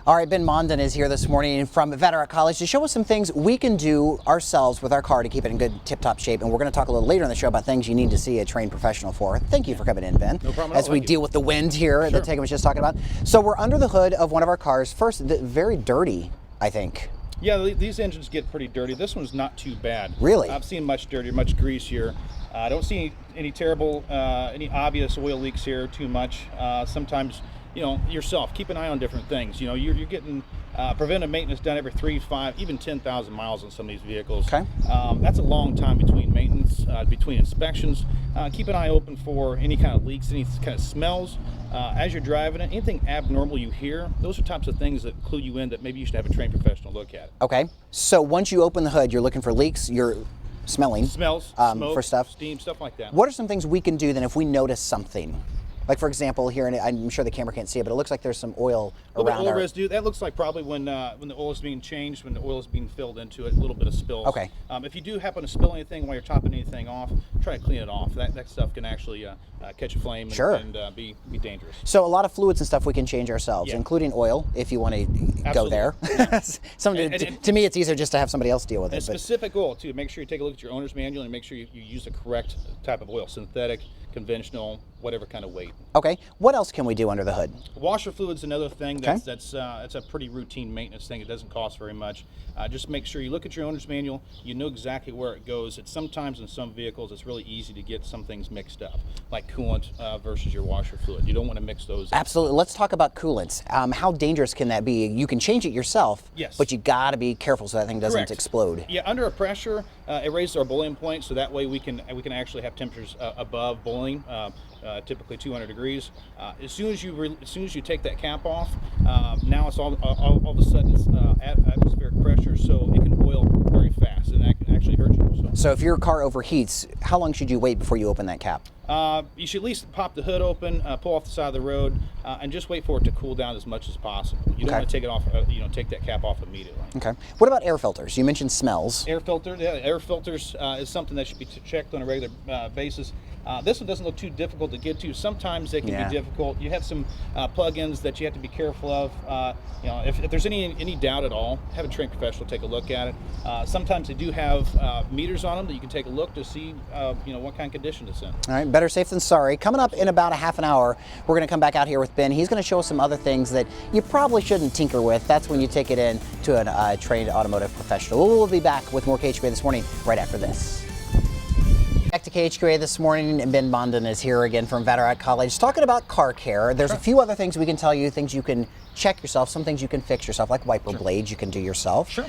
All right, Ben Mondon is here this morning from Vatterot College to show us some things we can do ourselves with our car to keep it in good tip-top shape. And we're going to talk a little later in the show about things you need to see a trained professional for. Thank you for coming in, Ben. No problem at all. As we deal with the wind here Sure. that Tegan was just talking about. So we're under the hood of one of our cars. First, very dirty, I think. Yeah, these engines get pretty dirty. This one's not too bad. Really? I've seen much dirtier, much greasier. I don't see any terrible, any obvious oil leaks here too much. Sometimes, you know, yourself, keep an eye on different things. You know, you're getting preventive maintenance done every 3, 5, even 10,000 miles on some of these vehicles. Okay. That's a long time between maintenance, between inspections. Keep an eye open for any kind of leaks, any kind of smells. As you're driving it, anything abnormal you hear, those are types of things that clue you in that maybe you should have a trained professional look at. Okay. So once you open the hood, you're looking for leaks, you're smelling. Smells, smoke, for stuff. steam, stuff like that. What are some things we can do then if we notice something? Like, for example, here, and I'm sure the camera can't see it, but it looks like there's some oil around oil our... residue. That looks like probably when the oil is being changed, when the oil is being filled into it, a little bit of spills. Okay. If you do happen to spill anything while you're topping anything off, try to clean it off. That stuff can actually catch a flame Sure. and be dangerous. So a lot of fluids and stuff we can change ourselves, Yeah. including oil, if you want to go there. Yeah. To me, it's easier just to have somebody else deal with And it. But specific oil, too. Make sure you take a look at your owner's manual and make sure you use the correct type of oil, synthetic, conventional, whatever kind of weight. okay, what else can we do under the hood? Washer fluid's another thing Okay. that's a pretty routine maintenance thing. It doesn't cost very much. Just make sure you look at your owner's manual. You know exactly where it goes. It's sometimes in some vehicles it's really easy to get some things mixed up, like coolant versus your washer fluid. You don't want to mix those. Absolutely. Let's talk about coolants. How dangerous can that be? You can change it yourself, Yes. but you got to be careful so that thing doesn't Correct. explode. Yeah, under a pressure, it raises our boiling point, so that way we can actually have temperatures above boiling, typically 200 degrees. As soon as you take that cap off, now it's all of a sudden it's atmospheric pressure, so it can boil very fast, and that can actually hurt you. So if your car overheats, how long should you wait before you open that cap? You should at least pop the hood open, pull off the side of the road, and just wait for it to cool down as much as possible. You don't Okay. want to take it off, take that cap off immediately. Okay. What about air filters? You mentioned smells. Air filter, yeah, air filters is something that should be checked on a regular basis. This one doesn't look too difficult to get to. Sometimes they can Yeah. be difficult. You have some plug-ins that you have to be careful of. If there's any doubt at all, have a trained professional take a look at it. Sometimes they do have meters on them that you can take a look to see what kind of condition it's in. All right, better safe than sorry. Coming up in about a half an hour, we're going to come back out here with Ben. He's going to show us some other things that you probably shouldn't tinker with. That's when you take it in to a trained automotive professional. We'll be back with more KHQA this morning right after this. Back to KHQA this morning, and Ben Mondon is here again from Vatterot College talking about car care. There's a few other things we can tell you, things you can check yourself, some things you can fix yourself, like wiper blades you can do yourself. Sure.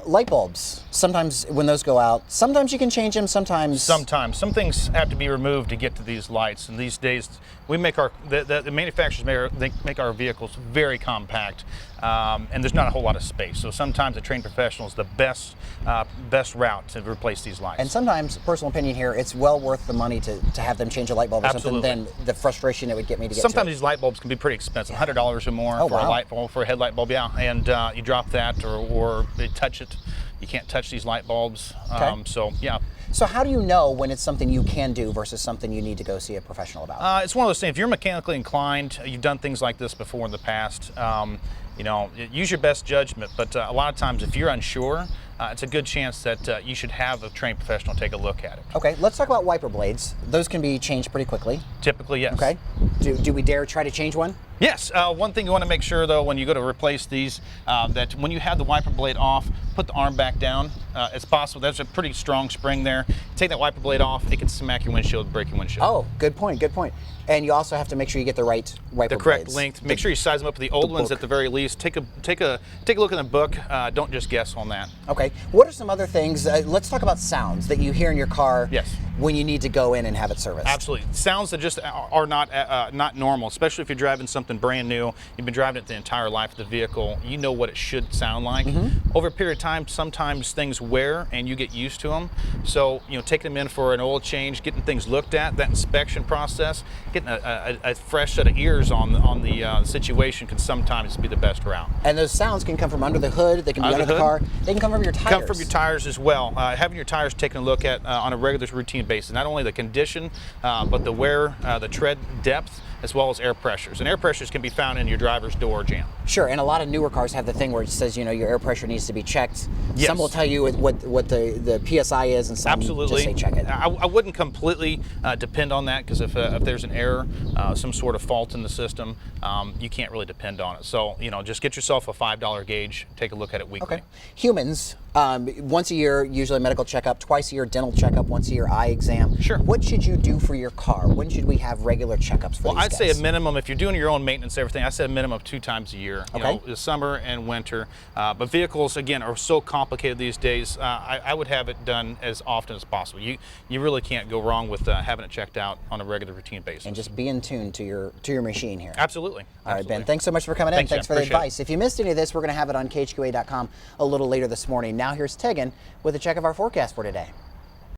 Light bulbs, sometimes when those go out, sometimes you can change them, sometimes... Sometimes. Some things have to be removed to get to these lights, and these days we make the manufacturers make our vehicles very compact, and there's not a whole lot of space. So sometimes a trained professional is the best route to replace these lights. And sometimes, personal opinion here, it's well worth the money to have them change a light bulb or Absolutely. something than the frustration it would get me to get Sometimes to it. these light bulbs can be pretty expensive, $100 or more Oh, for wow. a light bulb, for a headlight bulb, yeah. And you drop that or they touch it. You can't touch these light bulbs. Okay. So yeah. So how do you know when it's something you can do versus something you need to go see a professional about? It's one of those things. If you're mechanically inclined, you've done things like this before in the past. Use your best judgment. But a lot of times, if you're unsure, it's a good chance that you should have a trained professional take a look at it. Okay, let's talk about wiper blades. Those can be changed pretty quickly. Typically, yes. Okay. Do we dare try to change one? Yes. One thing you want to make sure, though, when you go to replace these, that when you have the wiper blade off, put the arm back down. It's possible. There's a pretty strong spring there. Take that wiper blade off, it can smack your windshield, break your windshield. Oh, good point, good point. And you also have to make sure you get the right wiper The correct blades. length. Make sure you size them up with the old ones book. at the very least. Take a look in the book. Don't just guess on that. Okay. What are some other things? Let's talk about sounds that you hear in your car. Yes. When you need to go in and have it serviced. Absolutely. Sounds that just are not normal, especially if you're driving something brand new. You've been driving it the entire life of the vehicle. You know what it should sound like. Over a period of time, sometimes things wear and you get used to them. So, taking them in for an oil change, getting things looked at, that inspection process, getting a fresh set of ears on the situation can sometimes be the best route. And those sounds can come from under the hood, they can be under the hood. car, they can come from your tires. Come from your tires as well. Having your tires taken a look at on a regular routine basis, not only the condition, but the wear, the tread depth, as well as air pressures. And air pressures can be found in your driver's door jamb. Sure, and a lot of newer cars have the thing where it says, you know, your air pressure needs to be checked. Yes. Some will tell you what the PSI is, and some Absolutely. just say check it. I wouldn't completely depend on that, because if there's an error, some sort of fault in the system, you can't really depend on it. So, you know, just get yourself a $5 gauge, take a look at it weekly. Okay. Humans, once a year, usually medical checkup, twice a year dental checkup, once a year eye exam. Sure. What should you do for your car? When should we have regular checkups for Well, these I'd guys? say a minimum, if you're doing your own maintenance, everything, I say a minimum of 2 times a year. You know, the summer and winter. But vehicles, again, are so complicated these days. I would have it done as often as possible. You really can't go wrong with having it checked out on a regular routine basis. And just be in tune to your machine here. Absolutely. All right, Ben, thanks so much for coming in. Thanks for the Appreciate advice. If you missed any of this, we're going to have it on KHQA.com a little later this morning. Now here's Tegan with a check of our forecast for today.